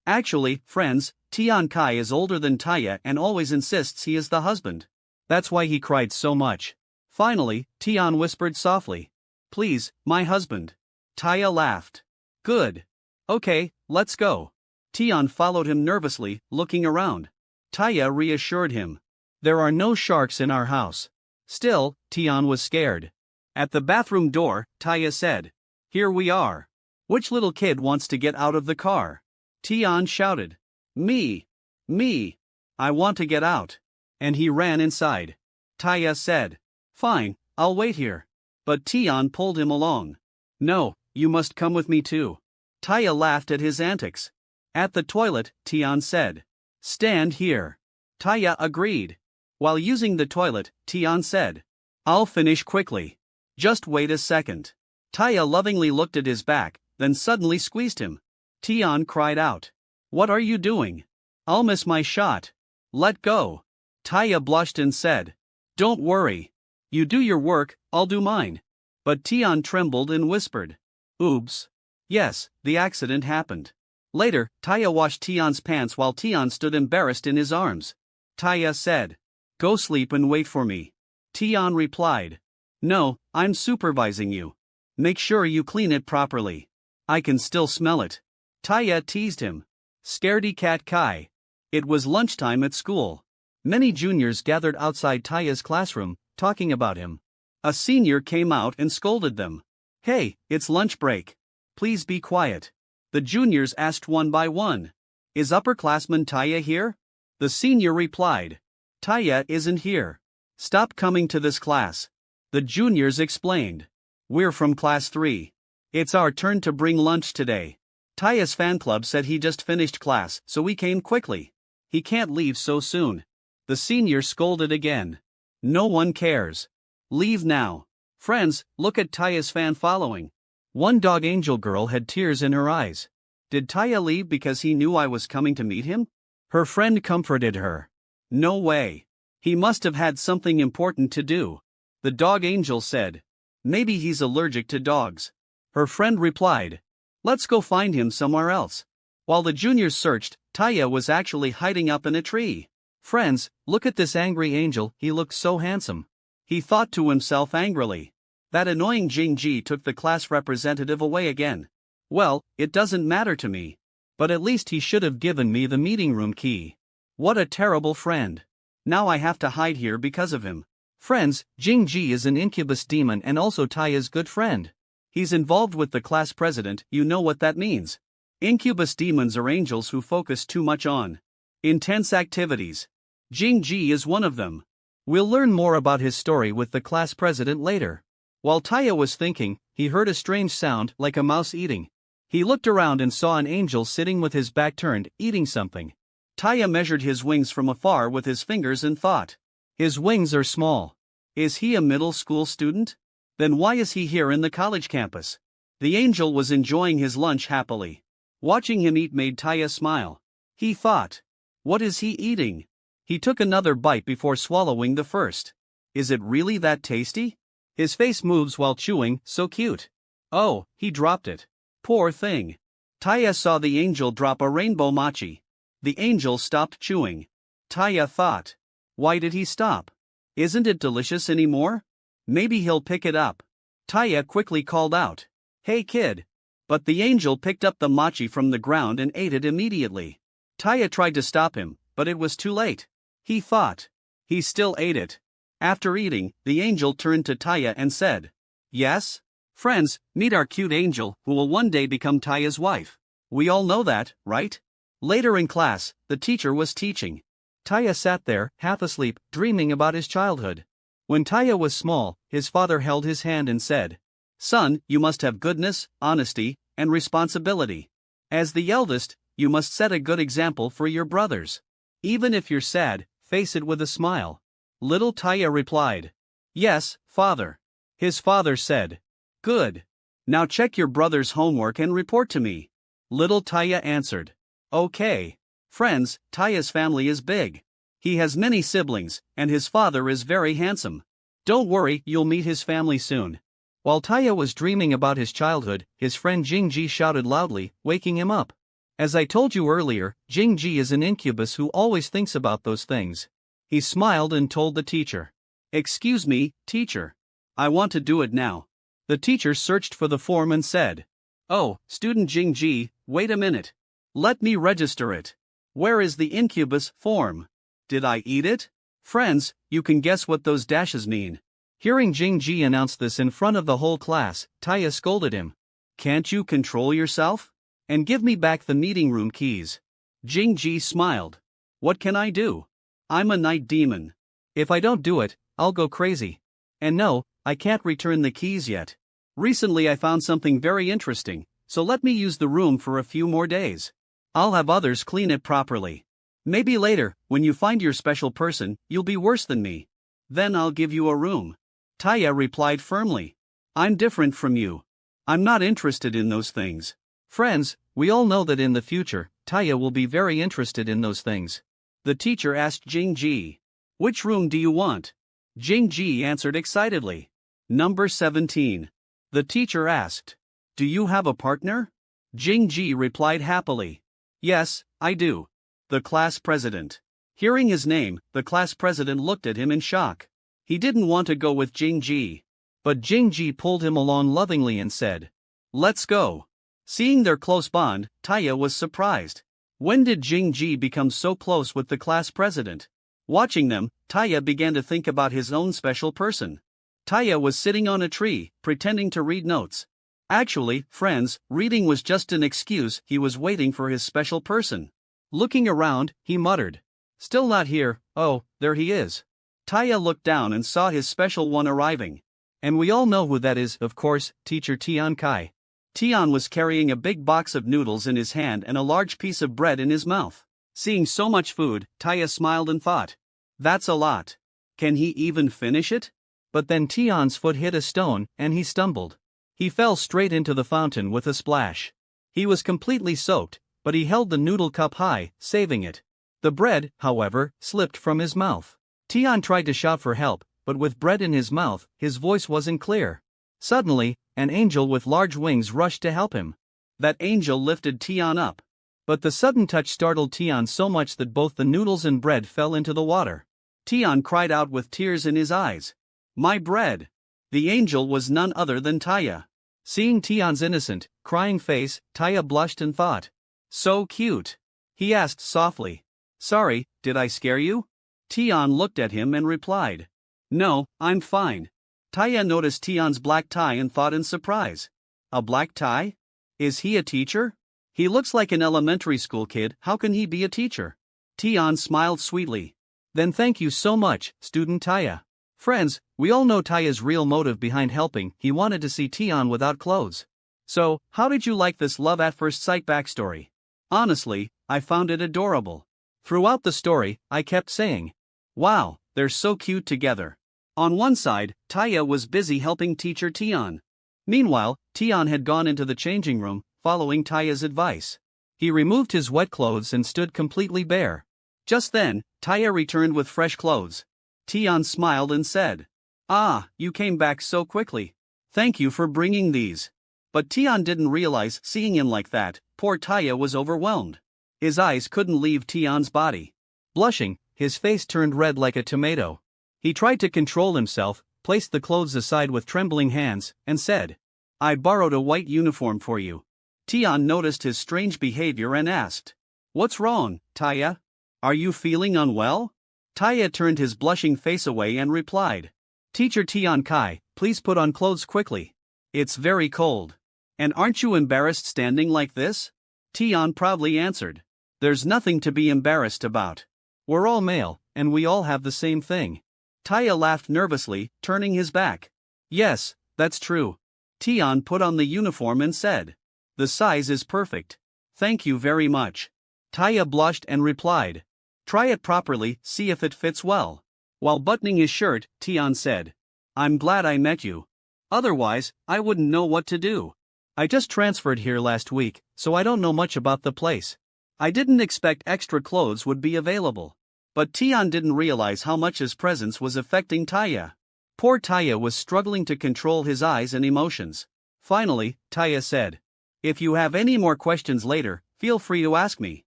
Actually, friends, Tion Kai is older than Taya and always insists he is the husband. That's why he cried so much. Finally, Tion whispered softly. Please, my husband. Taya laughed. Good. Okay, let's go. Tion followed him nervously, looking around. Taya reassured him. There are no sharks in our house. Still, Tion was scared. At the bathroom door, Taya said, Here we are. Which little kid wants to get out of the car? Tion shouted. Me. Me. I want to get out. And he ran inside. Taya said, Fine, I'll wait here. But Tion pulled him along. No, you must come with me too. Taya laughed at his antics. At the toilet, Tion said, Stand here. Taya agreed. While using the toilet, Tion said, I'll finish quickly. Just wait a second. Taya lovingly looked at his back, then suddenly squeezed him. Tion cried out. What are you doing? I'll miss my shot. Let go. Taya blushed and said, Don't worry. You do your work, I'll do mine. But Tion trembled and whispered, Oops. Yes, the accident happened. Later, Taya washed Tion's pants while Tion stood embarrassed in his arms. Taya said, Go sleep and wait for me. Tion replied, No, I'm supervising you. Make sure you clean it properly. I can still smell it. Taya teased him. Scaredy cat Kai. It was lunchtime at school. Many juniors gathered outside Taya's classroom, talking about him. A senior came out and scolded them. Hey, it's lunch break. Please be quiet. The juniors asked one by one. Is upperclassman Taya here? The senior replied. Taya isn't here. Stop coming to this class. The juniors explained. We're from class 3. It's our turn to bring lunch today. Taya's fan club said he just finished class, so we came quickly. He can't leave so soon. The senior scolded again. No one cares. Leave now. Friends, look at Taya's fan following. One dog angel girl had tears in her eyes. Did Taya leave because he knew I was coming to meet him? Her friend comforted her. No way. He must have had something important to do. The dog angel said. Maybe he's allergic to dogs. Her friend replied. Let's go find him somewhere else. While the juniors searched, Taya was actually hiding up in a tree. Friends, look at this angry angel, he looks so handsome. He thought to himself angrily. That annoying Jingji took the class representative away again. Well, it doesn't matter to me. But at least he should have given me the meeting room key. What a terrible friend. Now I have to hide here because of him. Friends, Jingji is an incubus demon and also Taya's good friend. He's involved with the class president, you know what that means. Incubus demons are angels who focus too much on intense activities. Jingji is one of them. We'll learn more about his story with the class president later. While Taya was thinking, he heard a strange sound like a mouse eating. He looked around and saw an angel sitting with his back turned, eating something. Taya measured his wings from afar with his fingers and thought. His wings are small. Is he a middle school student? Then why is he here in the college campus? The angel was enjoying his lunch happily. Watching him eat made Taya smile. He thought. What is he eating? He took another bite before swallowing the first. Is it really that tasty? His face moves while chewing, so cute. Oh, he dropped it. Poor thing. Taya saw the angel drop a rainbow mochi. The angel stopped chewing. Taya thought. Why did he stop? Isn't it delicious anymore? Maybe he'll pick it up. Taya quickly called out. Hey kid. But the angel picked up the mochi from the ground and ate it immediately. Taya tried to stop him, but it was too late. He thought. He still ate it. After eating, the angel turned to Taya and said. Yes? Friends, meet our cute angel who will one day become Taya's wife. We all know that, right? Later in class, the teacher was teaching. Taya sat there, half asleep, dreaming about his childhood. When Taya was small, his father held his hand and said, Son, you must have goodness, honesty, and responsibility. As the eldest, you must set a good example for your brothers. Even if you're sad, face it with a smile. Little Taya replied, Yes, father. His father said, Good. Now check your brother's homework and report to me. Little Taya answered, Okay. Friends, Taya's family is big. He has many siblings, and his father is very handsome. Don't worry, you'll meet his family soon. While Taya was dreaming about his childhood, his friend Jingji shouted loudly, waking him up. As I told you earlier, Jingji is an incubus who always thinks about those things. He smiled and told the teacher. Excuse me, teacher. I want to do it now. The teacher searched for the form and said, Oh, student Jingji, wait a minute. Let me register it. Where is the incubus form? Did I eat it? Friends, you can guess what those dashes mean. Hearing Jingji announce this in front of the whole class, Taya scolded him. Can't you control yourself? And give me back the meeting room keys. Jingji smiled. What can I do? I'm a night demon. If I don't do it, I'll go crazy. And no, I can't return the keys yet. Recently I found something very interesting, so let me use the room for a few more days. I'll have others clean it properly. Maybe later, when you find your special person, you'll be worse than me. Then I'll give you a room. Taya replied firmly. I'm different from you. I'm not interested in those things. Friends, we all know that in the future, Taya will be very interested in those things. The teacher asked Jingji. Which room do you want? Jingji answered excitedly. Number 17. The teacher asked. Do you have a partner? Jingji replied happily. Yes, I do. The class president. Hearing his name, the class president looked at him in shock. He didn't want to go with Jingji. But Jingji pulled him along lovingly and said, Let's go. Seeing their close bond, Taya was surprised. When did Jingji become so close with the class president? Watching them, Taya began to think about his own special person. Taya was sitting on a tree, pretending to read notes. Actually, friends, reading was just an excuse. He was waiting for his special person. Looking around, he muttered. Still not here. Oh, there he is. Taya looked down and saw his special one arriving. And we all know who that is, of course, teacher Tion Kai. Tion was carrying a big box of noodles in his hand and a large piece of bread in his mouth. Seeing so much food, Taya smiled and thought, that's a lot. Can he even finish it? But then Tion's foot hit a stone, and he stumbled. He fell straight into the fountain with a splash. He was completely soaked, but he held the noodle cup high, saving it. The bread, however, slipped from his mouth. Tion tried to shout for help, but with bread in his mouth, his voice wasn't clear. Suddenly, an angel with large wings rushed to help him. That angel lifted Tion up. But the sudden touch startled Tion so much that both the noodles and bread fell into the water. Tion cried out with tears in his eyes. My bread! The angel was none other than Taya. Seeing Tion's innocent, crying face, Taya blushed and thought, so cute. He asked softly, sorry, did I scare you? Tion looked at him and replied, no, I'm fine. Taya noticed Tion's black tie and thought in surprise. A black tie? Is he a teacher? He looks like an elementary school kid, how can he be a teacher? Tion smiled sweetly. Then thank you so much, student Taya. Friends, we all know Taya's real motive behind helping. He wanted to see Tion without clothes. So, how did you like this love at first sight backstory? Honestly, I found it adorable. Throughout the story, I kept saying, wow, they're so cute together. On one side, Taya was busy helping teacher Tion. Meanwhile, Tion had gone into the changing room, following Taya's advice. He removed his wet clothes and stood completely bare. Just then, Taya returned with fresh clothes. Tion smiled and said, ah, you came back so quickly. Thank you for bringing these. But Tion didn't realize, seeing him like that, poor Taya was overwhelmed. His eyes couldn't leave Tion's body. Blushing, his face turned red like a tomato. He tried to control himself, placed the clothes aside with trembling hands, and said, I borrowed a white uniform for you. Tion noticed his strange behavior and asked, what's wrong, Taya? Are you feeling unwell? Taya turned his blushing face away and replied, Teacher Tion Kai, please put on clothes quickly. It's very cold. And aren't you embarrassed standing like this? Tion proudly answered, there's nothing to be embarrassed about. We're all male, and we all have the same thing. Taya laughed nervously, turning his back. Yes, that's true. Tion put on the uniform and said, the size is perfect. Thank you very much. Taya blushed and replied, try it properly, see if it fits well. While buttoning his shirt, Tion said, I'm glad I met you. Otherwise, I wouldn't know what to do. I just transferred here last week, so I don't know much about the place. I didn't expect extra clothes would be available. But Tion didn't realize how much his presence was affecting Taya. Poor Taya was struggling to control his eyes and emotions. Finally, Taya said, if you have any more questions later, Feel free to ask me.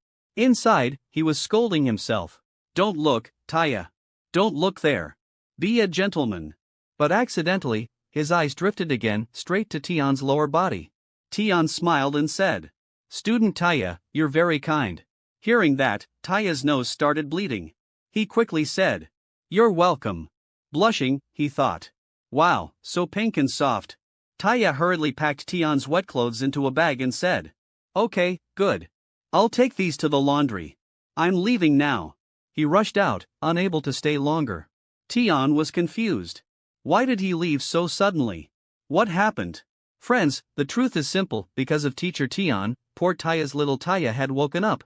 Inside, he was scolding himself. Don't look, Taya. Don't look there. Be a gentleman. But accidentally, his eyes drifted again, straight to Tion's lower body. Tion smiled and said, Student Taya, you're very kind. Hearing that, Taya's nose started bleeding. He quickly said, You're welcome. Blushing, he thought. Wow, so pink and soft. Taya hurriedly packed Tion's wet clothes into a bag and said, Okay, good. I'll take these to the laundry. I'm leaving now. He rushed out, unable to stay longer. Tion was confused. Why did he leave so suddenly? What happened? Friends, the truth is simple, because of teacher Tion, poor Taya's little Taya had woken up.